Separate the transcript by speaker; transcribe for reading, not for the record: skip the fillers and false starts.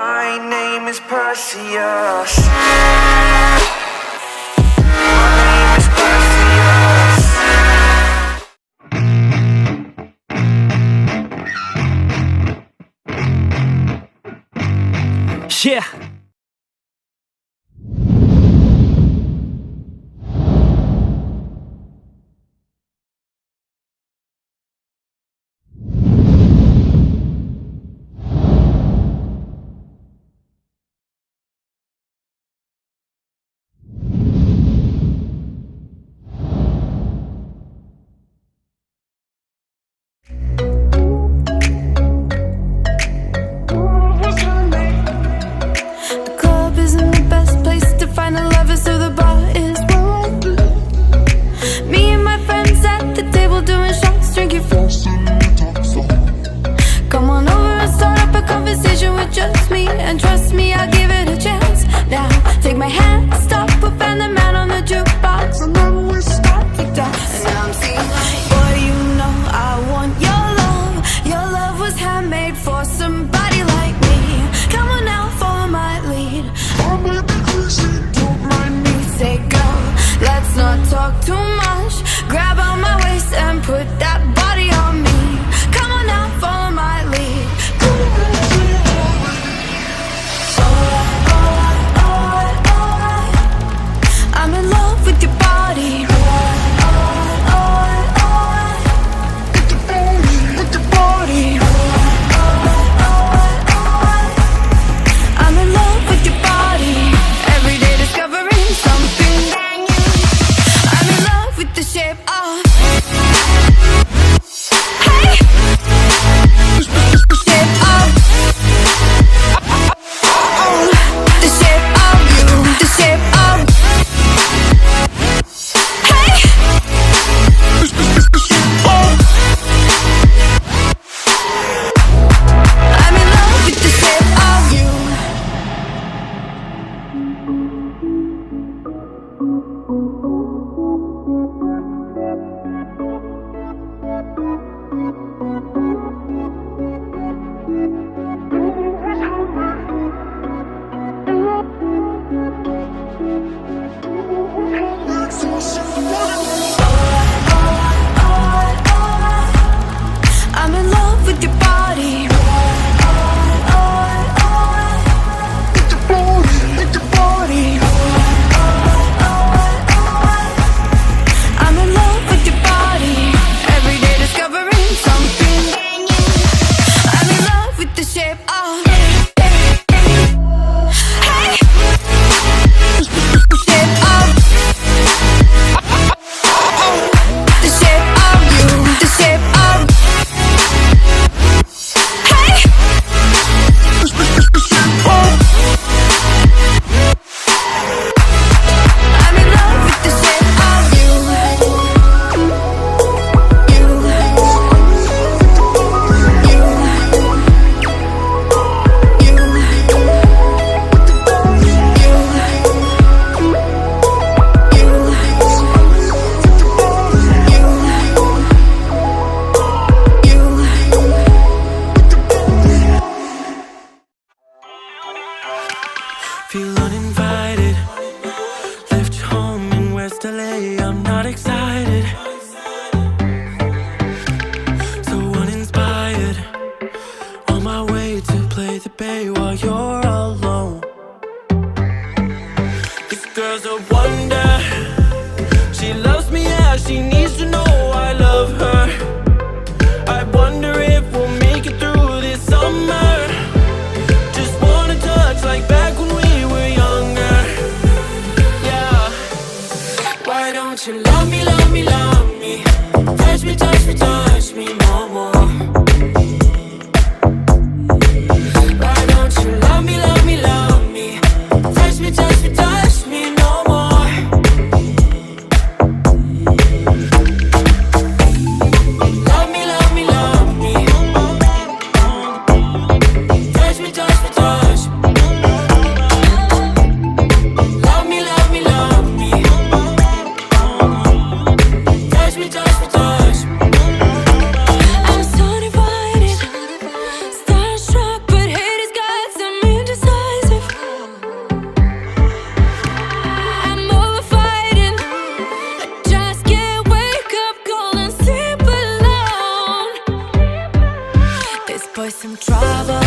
Speaker 1: My name is Perseus.
Speaker 2: Yeah.
Speaker 3: Feel uninvited. Left home in West LA, I'm not excited. So uninspired. On my way to play the bay while you're alone. This girl's a wonder. She loves me, yeah, she needs to know I love her. I wonder if we'll make it through this summer. Just wanna touch like back when we were younger. Yeah. Why don't you love me, love me, love me? Touch me, touch me, touch me no more. Why don't you love me, love me, love me? Touch me, touch me, touch me no more.
Speaker 4: some trouble.